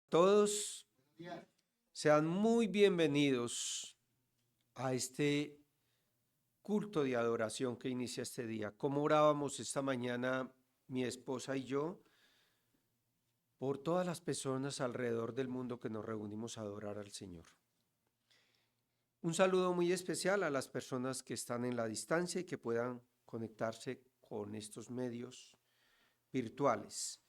Todos sean muy bienvenidos a este culto de adoración que inicia este día. Como orábamos esta mañana mi esposa y yo por todas las personas alrededor del mundo que nos reunimos a adorar al Señor. Un saludo muy especial a las personas que están en la distancia y que puedan conectarse con estos medios virtuales.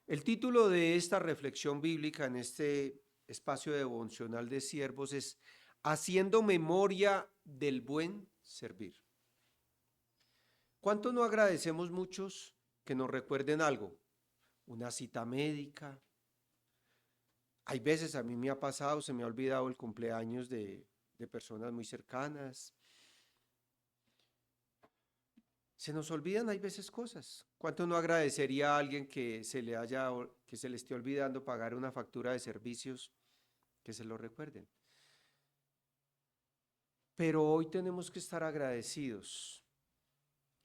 El título de esta reflexión bíblica en este espacio devocional de siervos es Haciendo memoria del buen servir. ¿Cuánto no agradecemos muchos que nos recuerden algo? Una cita médica. Hay veces a mí me ha pasado, se me ha olvidado el cumpleaños de personas muy cercanas. Se nos olvidan, hay veces, cosas. ¿Cuánto no agradecería a alguien que que se le esté olvidando pagar una factura de servicios, que se lo recuerden? Pero hoy tenemos que estar agradecidos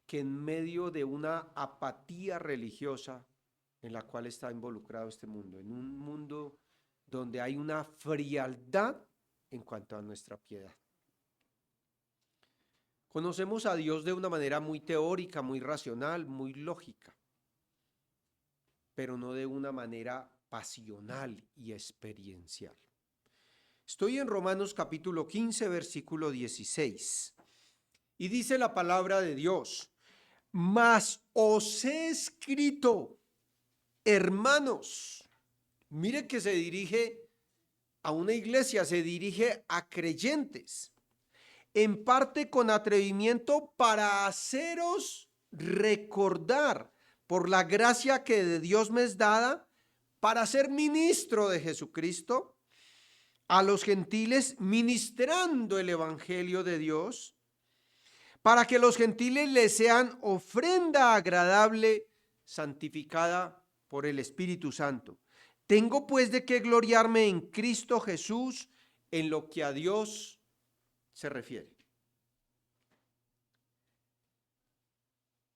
que en medio de una apatía religiosa en la cual está involucrado este mundo, en un mundo donde hay una frialdad en cuanto a nuestra piedad. Conocemos a Dios de una manera muy teórica, muy racional, muy lógica, pero no de una manera pasional y experiencial. Estoy en Romanos capítulo 15, versículo 16, y dice la palabra de Dios: mas os he escrito, hermanos. Mire que se dirige a una iglesia, se dirige a creyentes, en parte con atrevimiento, para haceros recordar por la gracia que de Dios me es dada para ser ministro de Jesucristo a los gentiles, ministrando el evangelio de Dios, para que los gentiles les sean ofrenda agradable, santificada por el Espíritu Santo. Tengo pues de qué gloriarme en Cristo Jesús en lo que a Dios se refiere.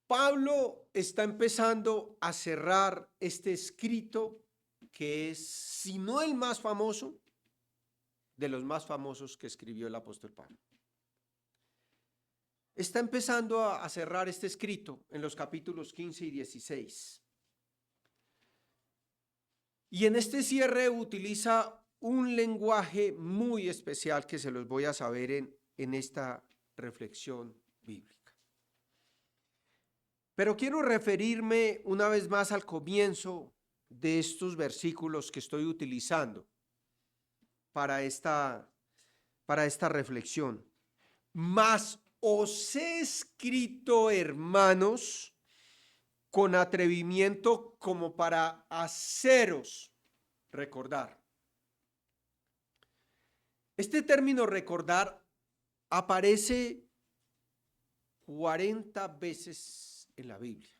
Pablo está empezando a cerrar este escrito que es, si no el más famoso, de los más famosos que escribió el apóstol Pablo. Está empezando a cerrar este escrito en los capítulos 15 y 16. Y en este cierre utiliza un lenguaje muy especial que se los voy a saber en esta reflexión bíblica. Pero quiero referirme una vez más al comienzo de estos versículos que estoy utilizando para esta reflexión. Mas os he escrito, hermanos, con atrevimiento, como para haceros recordar. Este término recordar aparece 40 veces en la Biblia.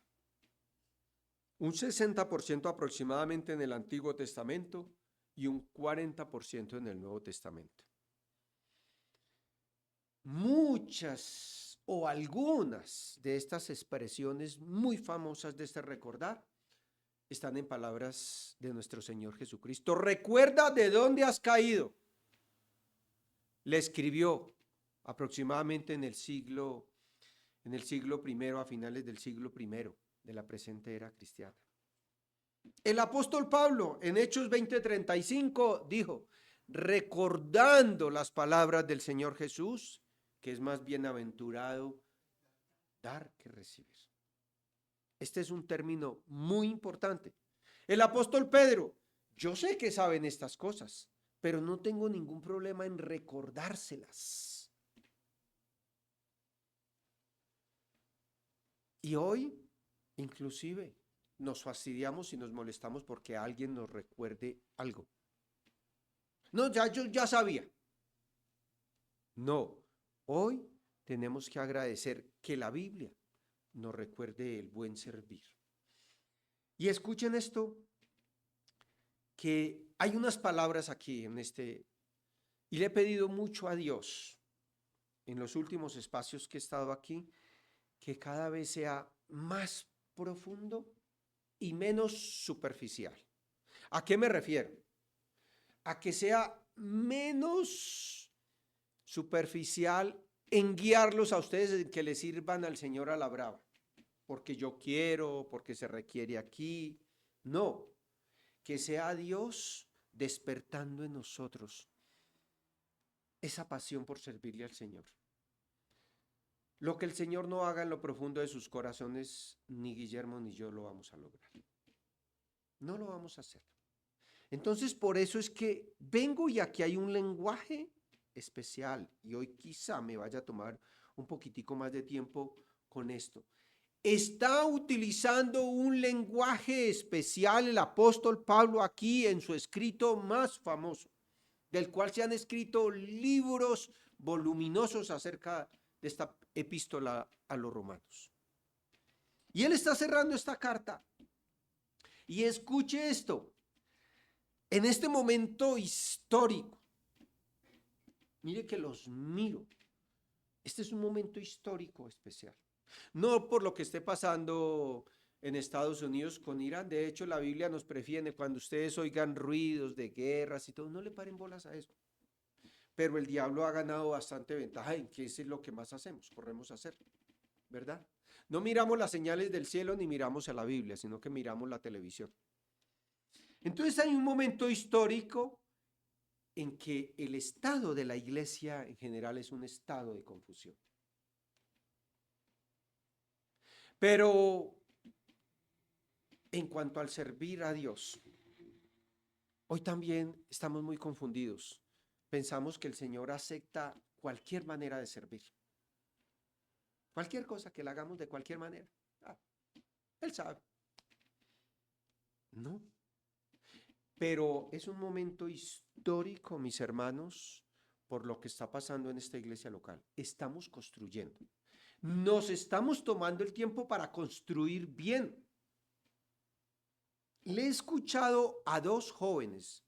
Un 60% aproximadamente en el Antiguo Testamento y un 40% en el Nuevo Testamento. Muchas o algunas de estas expresiones muy famosas de este recordar están en palabras de nuestro Señor Jesucristo. Recuerda de dónde has caído. Le escribió aproximadamente en el siglo primero, a finales del siglo primero de la presente era cristiana. El apóstol Pablo en Hechos 20:35 dijo, recordando las palabras del Señor Jesús, que es más bienaventurado dar que recibir. Este es un término muy importante. El apóstol Pedro, yo sé que saben estas cosas, pero no tengo ningún problema en recordárselas. Y hoy, inclusive, nos fastidiamos y nos molestamos porque alguien nos recuerde algo. No, yo ya sabía. No, hoy tenemos que agradecer que la Biblia nos recuerde el buen servir. Y escuchen esto, que hay unas palabras aquí y le he pedido mucho a Dios en los últimos espacios que he estado aquí, que cada vez sea más profundo y menos superficial. ¿A qué me refiero? a que sea menos superficial en guiarlos a ustedes en que les sirvan al Señor a la brava, porque yo quiero, porque se requiere aquí. No, que sea Dios despertando en nosotros esa pasión por servirle al Señor. Lo que el Señor no haga en lo profundo de sus corazones, ni Guillermo ni yo lo vamos a lograr. No lo vamos a hacer. Entonces, por eso es que vengo y aquí hay un lenguaje especial y hoy quizá me vaya a tomar un poquitico más de tiempo con esto. Está utilizando un lenguaje especial el apóstol Pablo aquí en su escrito más famoso, del cual se han escrito libros voluminosos acerca de esta epístola a los romanos. Y él está cerrando esta carta. Y escuche esto. En este momento histórico, mire que los miro. Este es un momento histórico especial. No por lo que esté pasando en Estados Unidos con Irán. De hecho, la Biblia nos previene cuando ustedes oigan ruidos de guerras y todo, no le paren bolas a eso. Pero el diablo ha ganado bastante ventaja en que eso es lo que más hacemos, corremos a hacer, ¿verdad? No miramos las señales del cielo ni miramos a la Biblia, sino que miramos la televisión. Entonces hay un momento histórico en que el estado de la iglesia en general es un estado de confusión. Pero en cuanto al servir a Dios, hoy también estamos muy confundidos. Pensamos que el Señor acepta cualquier manera de servir. Cualquier cosa que la hagamos de cualquier manera. Él sabe. No. Pero es un momento histórico, mis hermanos, por lo que está pasando en esta iglesia local. Estamos construyendo. Nos estamos tomando el tiempo para construir bien. Le he escuchado a dos jóvenes,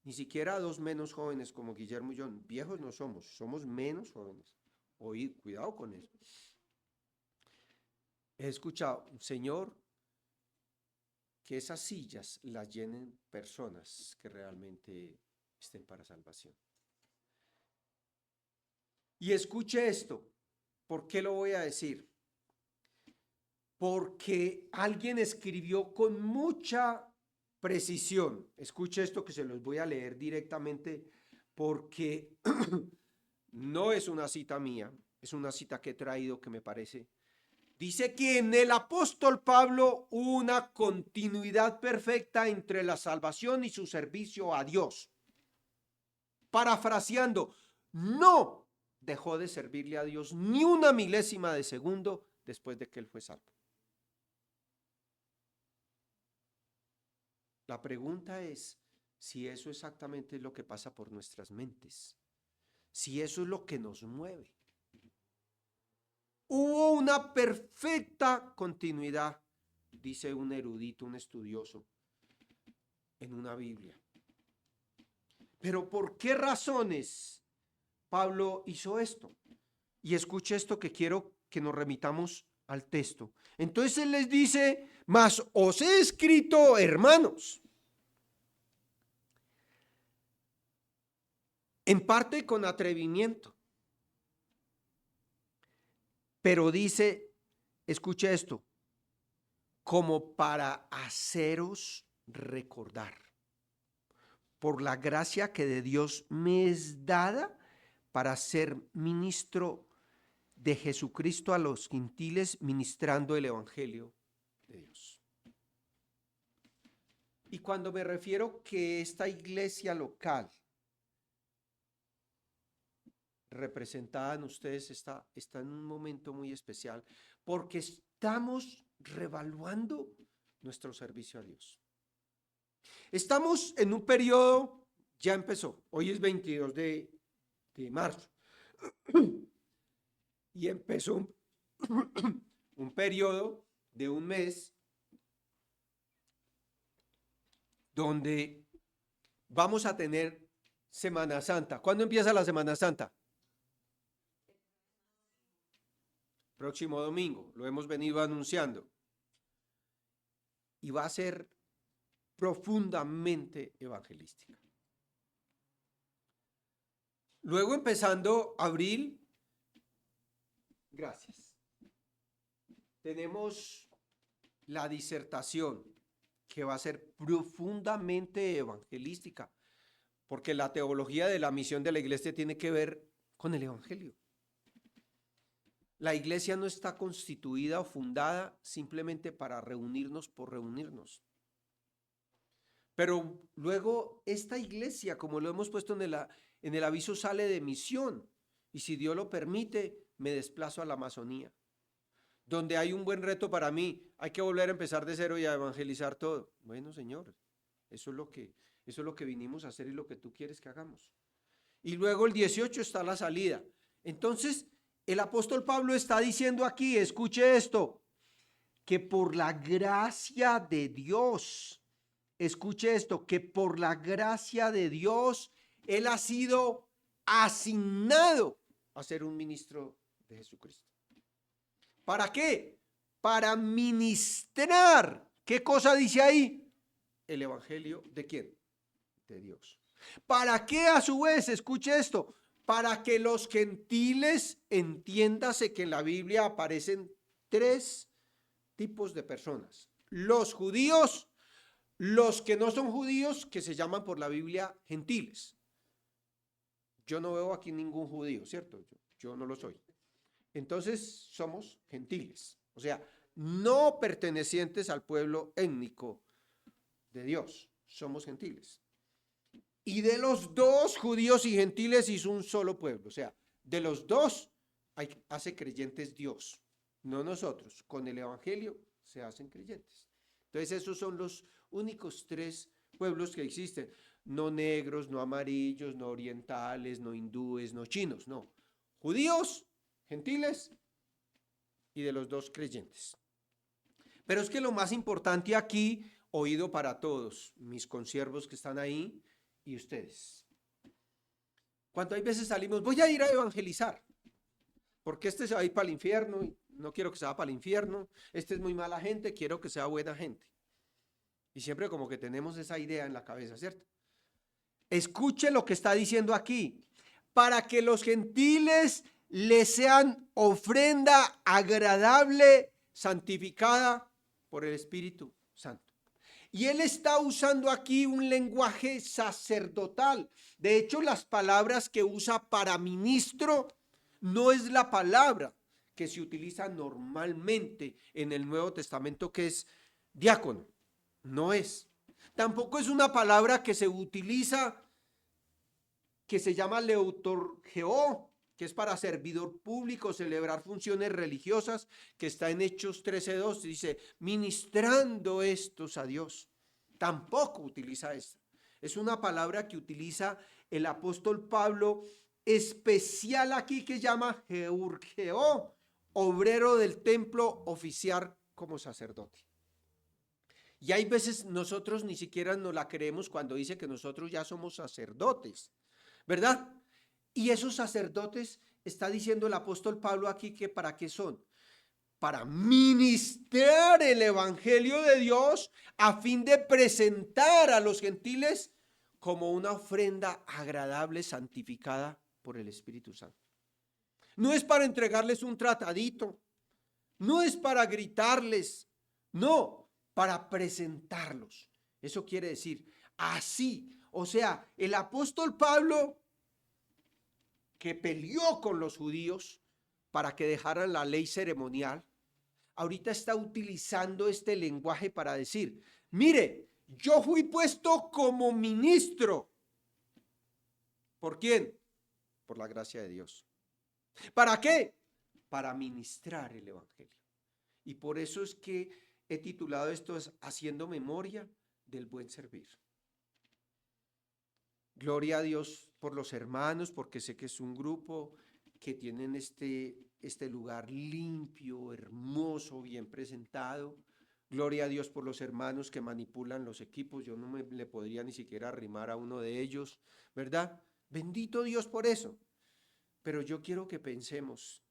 ni siquiera a dos menos jóvenes como Guillermo y yo. Viejos no somos, somos menos jóvenes. Oíd, cuidado con eso. He escuchado, Señor, que esas sillas las llenen personas que realmente estén para salvación. Y escuche esto, ¿por qué lo voy a decir? Porque alguien escribió con mucha precisión. Escuche esto que se los voy a leer directamente porque no es una cita mía, es una cita que he traído que me parece. Dice que en el apóstol Pablo hubo una continuidad perfecta entre la salvación y su servicio a Dios. Parafraseando, no dejó de servirle a Dios ni una milésima de segundo después de que él fue salvo. La pregunta es si eso exactamente es lo que pasa por nuestras mentes, si eso es lo que nos mueve. Hubo una perfecta continuidad, dice un erudito, un estudioso, en una Biblia. Pero ¿por qué razones Pablo hizo esto? Y escuche esto que quiero que nos remitamos al texto. Entonces él les dice, mas os he escrito, hermanos, en parte con atrevimiento, pero dice, escuche esto, como para haceros recordar, por la gracia que de Dios me es dada para ser ministro de Jesucristo a los gentiles, ministrando el evangelio de Dios. Y cuando me refiero que esta iglesia local representada en ustedes está en un momento muy especial, porque estamos revaluando nuestro servicio a Dios. Estamos en un periodo, ya empezó, hoy es 22 de marzo, y empezó un periodo de un mes donde vamos a tener Semana Santa. ¿Cuándo empieza la Semana Santa? Próximo domingo, lo hemos venido anunciando. Y va a ser profundamente evangelística. Luego empezando abril, gracias. Tenemos la disertación que va a ser profundamente evangelística, porque la teología de la misión de la iglesia tiene que ver con el evangelio. La iglesia no está constituida o fundada simplemente para reunirnos por reunirnos. Pero luego esta iglesia, como lo hemos puesto en el aviso, sale de misión. Y si Dios lo permite, me desplazo a la Amazonía, donde hay un buen reto para mí. Hay que volver a empezar de cero y a evangelizar todo. Bueno, Señor, eso es lo que vinimos a hacer y lo que tú quieres que hagamos. Y luego el 18 está la salida. Entonces, el apóstol Pablo está diciendo aquí, escuche esto, que por la gracia de Dios, escuche esto, que por la gracia de Dios, él ha sido asignado a ser un ministro de Jesucristo. ¿Para qué? Para ministrar. ¿Qué cosa dice ahí? El evangelio ¿de quién? De Dios. ¿Para qué a su vez? Escuche esto. Para que los gentiles, entiéndase que en la Biblia aparecen tres tipos de personas. Los judíos, los que no son judíos, que se llaman por la Biblia gentiles. Yo no veo aquí ningún judío, ¿cierto? Yo no lo soy. Entonces somos gentiles, o sea, no pertenecientes al pueblo étnico de Dios, somos gentiles. Y de los dos, judíos y gentiles, hizo un solo pueblo, o sea, de los dos hace creyentes Dios, no nosotros. Con el evangelio se hacen creyentes. Entonces esos son los únicos tres pueblos que existen, no negros, no amarillos, no orientales, no hindúes, no chinos, no, judíos, gentiles y de los dos creyentes. Pero es que lo más importante aquí, oído para todos, mis consiervos que están ahí y ustedes. Cuando hay veces salimos, voy a ir a evangelizar, porque este se va a ir para el infierno, y no quiero que se vaya para el infierno, este es muy mala gente, quiero que sea buena gente. Y siempre como que tenemos esa idea en la cabeza, ¿cierto? Escuche lo que está diciendo aquí, para que los gentiles le sean ofrenda agradable, santificada por el Espíritu Santo. Y él está usando aquí un lenguaje sacerdotal. De hecho, las palabras que usa para ministro no es la palabra que se utiliza normalmente en el Nuevo Testamento, que es diácono. No es. Tampoco es una palabra que se utiliza, que se llama leutorgeo, que es para servidor público, celebrar funciones religiosas, que está en Hechos 13:2, dice, ministrando estos a Dios. Tampoco utiliza esta. Es una palabra que utiliza el apóstol Pablo, especial aquí, que llama geurgeo, obrero del templo, oficiar como sacerdote. Y hay veces nosotros ni siquiera nos la creemos cuando dice que nosotros ya somos sacerdotes, ¿verdad? Y esos sacerdotes, está diciendo el apóstol Pablo aquí, que ¿para qué son? Para ministrar el evangelio de Dios a fin de presentar a los gentiles como una ofrenda agradable, santificada por el Espíritu Santo. No es para entregarles un tratadito, no es para gritarles, no, para presentarlos. Eso quiere decir así, o sea, el apóstol Pablo, que peleó con los judíos para que dejaran la ley ceremonial, ahorita está utilizando este lenguaje para decir, mire, yo fui puesto como ministro. ¿Por quién? Por la gracia de Dios. ¿Para qué? Para ministrar el evangelio. Y por eso es que he titulado esto Haciendo memoria del buen servir. Gloria a Dios por los hermanos, porque sé que es un grupo que tienen este lugar limpio, hermoso, bien presentado. Gloria a Dios por los hermanos que manipulan los equipos. Yo no le podría ni siquiera arrimar a uno de ellos, ¿verdad? Bendito Dios por eso. Pero yo quiero que pensemos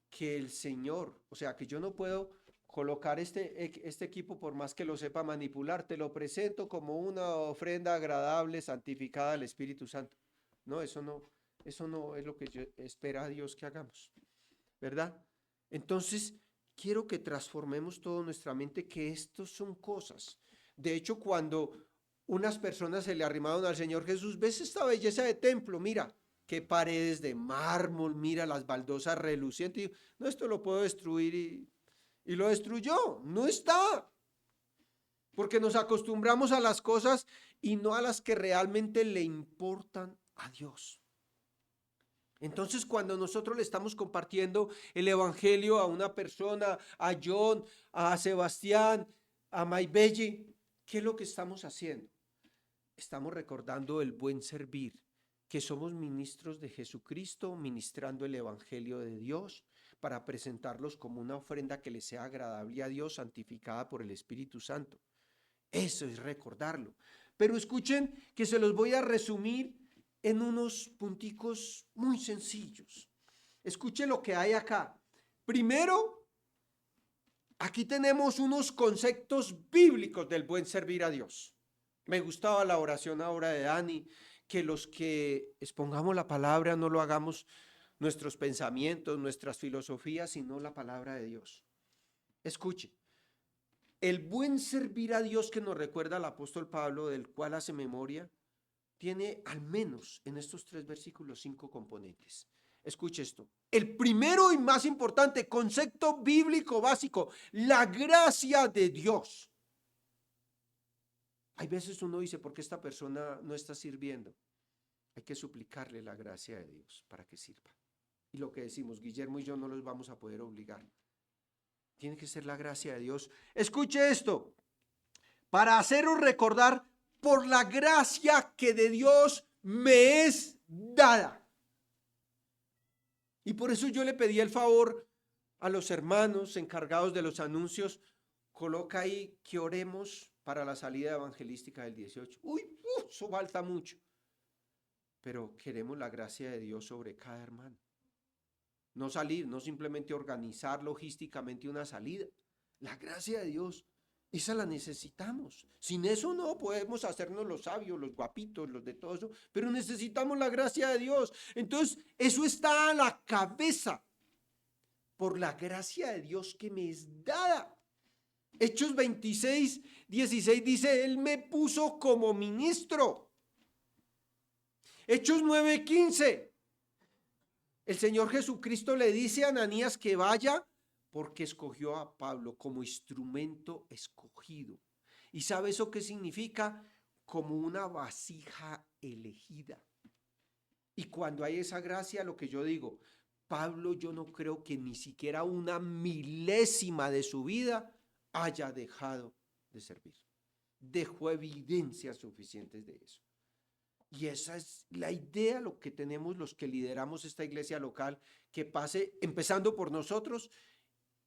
que el Señor, o sea, que yo no puedo colocar este equipo por más que lo sepa manipular, te lo presento como una ofrenda agradable, santificada al Espíritu Santo. No, eso no, Eso no es lo que espera Dios que hagamos, ¿verdad? Entonces, quiero que transformemos toda nuestra mente, que estos son cosas. De hecho, cuando unas personas se le arrimaron al Señor Jesús, ¿ves esta belleza de templo? Mira, qué paredes de mármol, mira las baldosas relucientes. Y, no, esto lo puedo destruir y lo destruyó. No está. Porque nos acostumbramos a las cosas y no a las que realmente le importan a Dios. Entonces, cuando nosotros le estamos compartiendo el evangelio a una persona, a John, a Sebastián, a Maybelli, ¿qué es lo que estamos haciendo? Estamos recordando el buen servir, que somos ministros de Jesucristo, ministrando el evangelio de Dios para presentarlos como una ofrenda que le sea agradable a Dios, santificada por el Espíritu Santo. Eso es recordarlo. Pero escuchen que se los voy a resumir en unos punticos muy sencillos. Escuchen lo que hay acá. Primero, aquí tenemos unos conceptos bíblicos del buen servir a Dios. Me gustaba la oración ahora de Dani, que los que expongamos la palabra no lo hagamos nuestros pensamientos, nuestras filosofías, sino la palabra de Dios. Escuchen. El buen servir a Dios que nos recuerda el apóstol Pablo, del cual hace memoria, tiene al menos en estos 3 versículos 5 componentes. Escuche esto. El primero y más importante concepto bíblico básico, la gracia de Dios. Hay veces uno dice, ¿por qué esta persona no está sirviendo? Hay que suplicarle la gracia de Dios para que sirva. Y lo que decimos, Guillermo y yo no los vamos a poder obligar. Tiene que ser la gracia de Dios. Escuche esto. Para haceros recordar por la gracia que de Dios me es dada. Y por eso yo le pedí el favor a los hermanos encargados de los anuncios, coloca ahí que oremos para la salida evangelística del 18. Eso falta mucho. Pero queremos la gracia de Dios sobre cada hermano. No salir, no simplemente organizar logísticamente una salida. La gracia de Dios, esa la necesitamos. Sin eso no podemos hacernos los sabios, los guapitos, los de todo eso, pero necesitamos la gracia de Dios. Entonces, eso está a la cabeza por la gracia de Dios que me es dada. Hechos 26, 16 dice, Él me puso como ministro. Hechos 9, 15. El Señor Jesucristo le dice a Ananías que vaya porque escogió a Pablo como instrumento escogido. ¿Y sabe eso qué significa? Como una vasija elegida. Y cuando hay esa gracia, lo que yo digo, Pablo, yo no creo que ni siquiera una milésima de su vida haya dejado de servir. Dejó evidencias suficientes de eso. Y esa es la idea, lo que tenemos los que lideramos esta iglesia local, que pase empezando por nosotros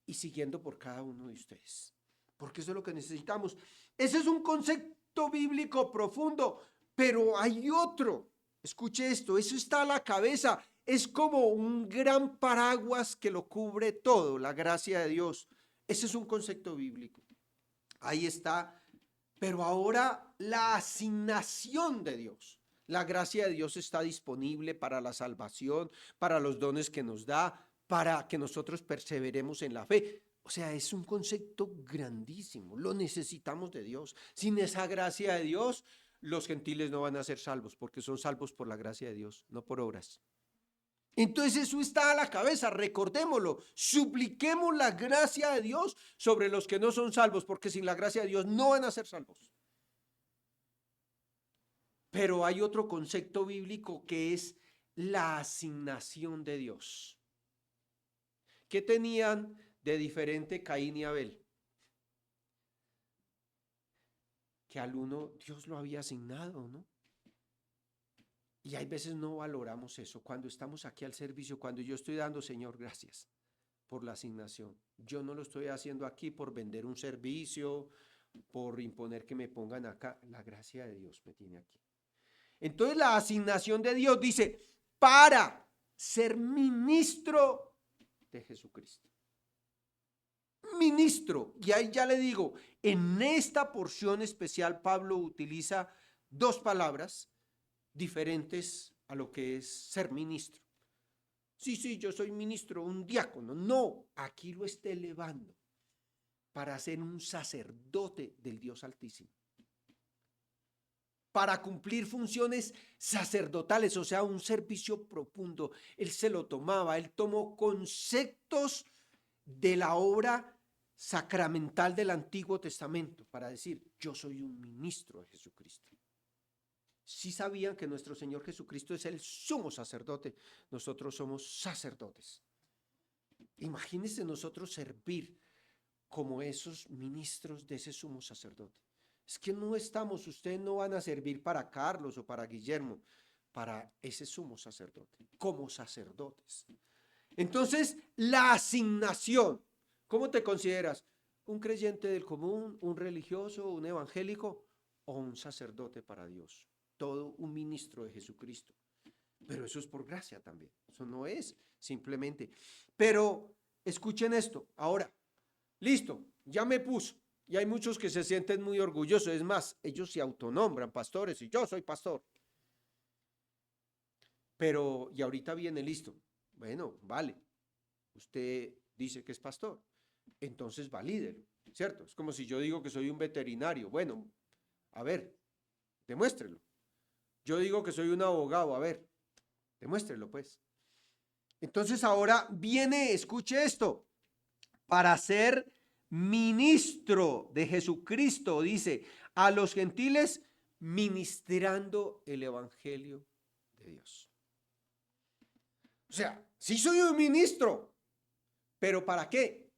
y siguiendo por cada uno de ustedes. Porque eso es lo que necesitamos. Ese es un concepto bíblico profundo, pero hay otro. Escuche esto, eso está a la cabeza. Es como un gran paraguas que lo cubre todo, la gracia de Dios. Ese es un concepto bíblico. Ahí está. Pero ahora la asignación de Dios. La gracia de Dios está disponible para la salvación, para los dones que nos da, para que nosotros perseveremos en la fe. O sea, es un concepto grandísimo. Lo necesitamos de Dios. Sin esa gracia de Dios, los gentiles no van a ser salvos, porque son salvos por la gracia de Dios, no por obras. Entonces eso está a la cabeza, recordémoslo, supliquemos la gracia de Dios sobre los que no son salvos, porque sin la gracia de Dios no van a ser salvos. Pero hay otro concepto bíblico que es la asignación de Dios. ¿Qué tenían de diferente Caín y Abel? Que al uno Dios lo había asignado, ¿no? Y hay veces no valoramos eso. Cuando estamos aquí al servicio, cuando yo estoy dando, Señor, gracias por la asignación. Yo no lo estoy haciendo aquí por vender un servicio, por imponer que me pongan acá. La gracia de Dios me tiene aquí. Entonces la asignación de Dios dice, para ser ministro de Jesucristo. Ministro. Y ahí ya le digo, en esta porción especial Pablo utiliza 2 palabras diferentes a lo que es ser ministro. Sí, yo soy ministro, un diácono. No, aquí lo está elevando para ser un sacerdote del Dios Altísimo, para cumplir funciones sacerdotales, o sea, un servicio profundo. Él se lo tomaba, él tomó conceptos de la obra sacramental del Antiguo Testamento para decir, yo soy un ministro de Jesucristo. Sí sabían que nuestro Señor Jesucristo es el sumo sacerdote, nosotros somos sacerdotes. Imagínense nosotros servir como esos ministros de ese sumo sacerdote. Es que no estamos, ustedes no van a servir para Carlos o para Guillermo, para ese sumo sacerdote, como sacerdotes. Entonces, la asignación, ¿cómo te consideras? ¿Un creyente del común, un religioso, un evangélico o un sacerdote para Dios? Todo un ministro de Jesucristo. Pero eso es por gracia también, eso no es simplemente. Pero escuchen esto, ahora, listo, ya me puso. Y hay muchos que se sienten muy orgullosos, es más, ellos se autonombran pastores y yo soy pastor. Pero, y ahorita viene listo. Bueno, vale, usted dice que es pastor, entonces valídelo, ¿cierto? Es como si yo digo que soy un veterinario. Bueno, a ver, demuéstrelo. Yo digo que soy un abogado, a ver, demuéstrelo pues. Entonces ahora viene, escuche esto, para ser ministro de Jesucristo, dice, a los gentiles ministrando el evangelio de Dios. O sea, sí soy un ministro, pero ¿para qué?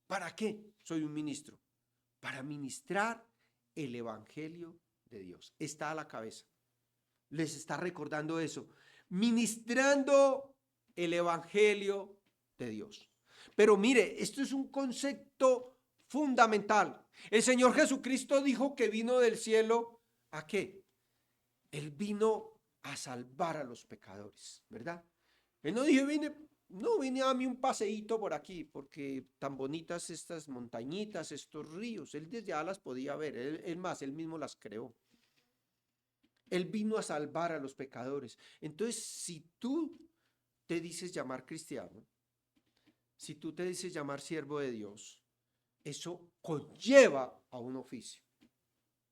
¿Para qué soy un ministro? Para ministrar el evangelio de Dios. Está a la cabeza. Les está recordando eso. Ministrando el evangelio de Dios. Pero mire, esto es un concepto fundamental. El Señor Jesucristo dijo que vino del cielo, ¿a qué? Él vino a salvar a los pecadores, ¿verdad? Él no dijo, vine a mí un paseíto por aquí, porque tan bonitas estas montañitas, estos ríos, él desde allá las podía ver, él mismo las creó. Él vino a salvar a los pecadores. Entonces, si tú te dices llamar cristiano, si tú te dices llamar siervo de Dios, eso conlleva a un oficio.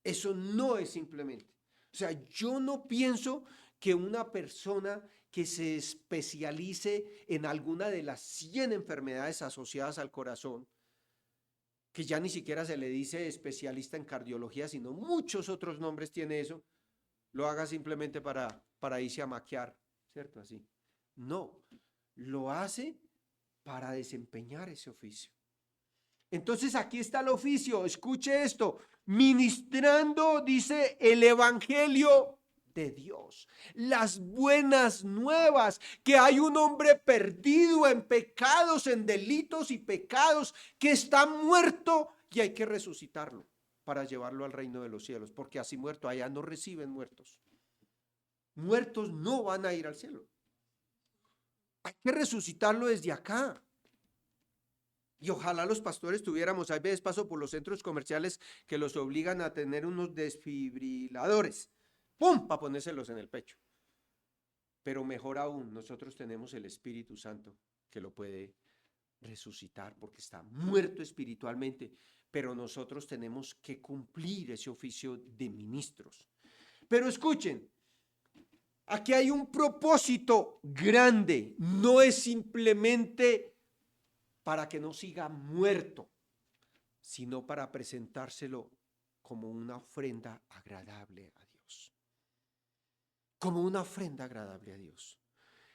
Eso no es simplemente. O sea, yo no pienso que una persona que se especialice en alguna de las 100 enfermedades asociadas al corazón, que ya ni siquiera se le dice especialista en cardiología, sino muchos otros nombres tiene eso, lo haga simplemente para irse a maquiar, ¿cierto? Así. No, lo hace para desempeñar ese oficio. Entonces aquí está el oficio, escuche esto, ministrando, dice, el evangelio de Dios, las buenas nuevas, que hay un hombre perdido en pecados, en delitos y pecados, que está muerto y hay que resucitarlo para llevarlo al reino de los cielos, porque así muerto, allá no reciben muertos. Muertos no van a ir al cielo. Hay que resucitarlo desde acá. Y ojalá los pastores tuviéramos, a veces paso por los centros comerciales que los obligan a tener unos desfibriladores, ¡pum!, para ponérselos en el pecho. Pero mejor aún, nosotros tenemos el Espíritu Santo que lo puede resucitar porque está muerto espiritualmente, pero nosotros tenemos que cumplir ese oficio de ministros. Pero escuchen, aquí hay un propósito grande, no es simplemente para que no siga muerto, sino para presentárselo como una ofrenda agradable a Dios. Como una ofrenda agradable a Dios.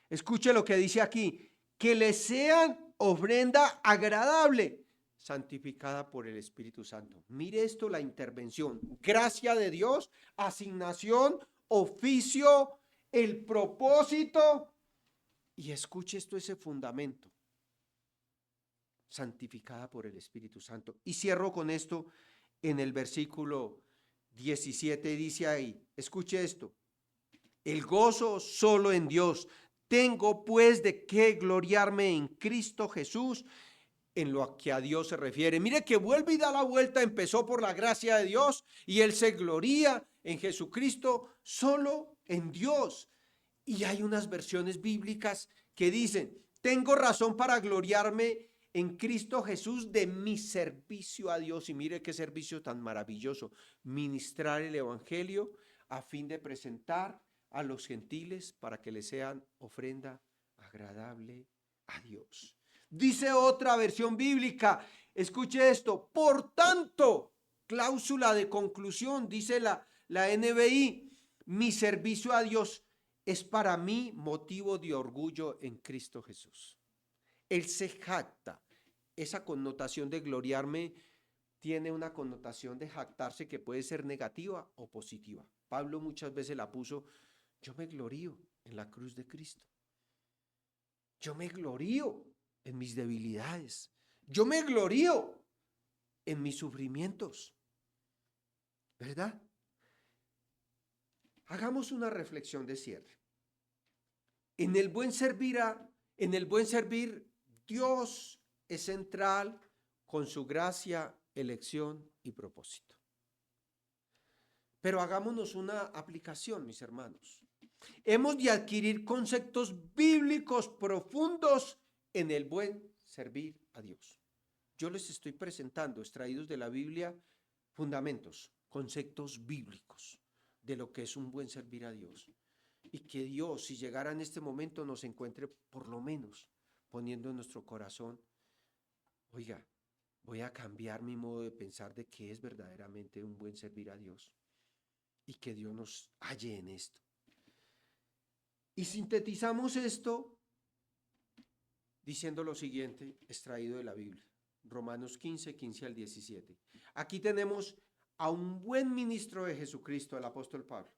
Escuche lo que dice aquí, que le sean ofrenda agradable, santificada por el Espíritu Santo. Mire esto, la intervención, gracia de Dios, asignación, oficio, el propósito, y escuche esto, ese fundamento. Santificada por el Espíritu Santo. Y cierro con esto en el versículo 17, dice ahí, escuche esto, el gozo solo en Dios, tengo pues de qué gloriarme en Cristo Jesús, en lo que a Dios se refiere. Mire que vuelve y da la vuelta, empezó por la gracia de Dios y él se gloría en Jesucristo, solo en Dios. Y hay unas versiones bíblicas que dicen, tengo razón para gloriarme en Cristo Jesús de mi servicio a Dios. Y mire qué servicio tan maravilloso, ministrar el evangelio a fin de presentar a los gentiles para que le sean ofrenda agradable a Dios. Dice otra versión bíblica, escuche esto, por tanto, cláusula de conclusión, dice la NBI, mi servicio a Dios es para mí motivo de orgullo en Cristo Jesús. Él se jacta. Esa connotación de gloriarme tiene una connotación de jactarse que puede ser negativa o positiva. Pablo muchas veces la puso, yo me glorío en la cruz de Cristo. Yo me glorío en mis debilidades. Yo me glorío en mis sufrimientos. ¿Verdad? Hagamos una reflexión de cierre. En el buen servir, Dios es central con su gracia, elección y propósito. Pero hagámonos una aplicación, mis hermanos. Hemos de adquirir conceptos bíblicos profundos en el buen servir a Dios. Yo les estoy presentando, extraídos de la Biblia, fundamentos, conceptos bíblicos de lo que es un buen servir a Dios. Y que Dios, si llegara en este momento, nos encuentre por lo menos poniendo en nuestro corazón, oiga, voy a cambiar mi modo de pensar de qué es verdaderamente un buen servir a Dios. Y que Dios nos halle en esto. Y sintetizamos esto diciendo lo siguiente, extraído de la Biblia. Romanos 15, 15 al 17. Aquí tenemos a un buen ministro de Jesucristo, el apóstol Pablo,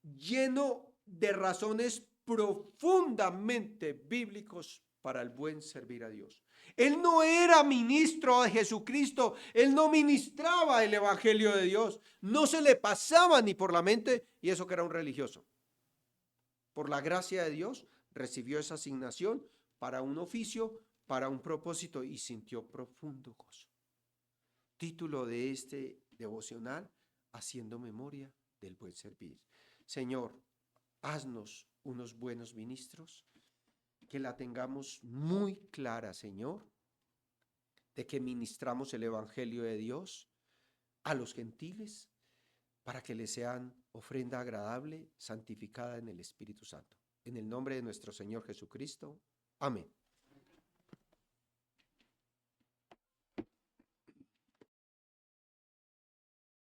lleno de razones profundamente bíblicos para el buen servir a Dios. Él no era ministro de Jesucristo, él no ministraba el evangelio de Dios, no se le pasaba ni por la mente, y eso que era un religioso. Por la gracia de Dios recibió esa asignación para un oficio, para un propósito, y sintió profundo gozo. Título de este devocional, haciendo memoria del buen servir. Señor, haznos unos buenos ministros, que la tengamos muy clara, Señor, de que ministramos el evangelio de Dios a los gentiles para que les sean ofrenda agradable, santificada en el Espíritu Santo. En el nombre de nuestro Señor Jesucristo. Amén.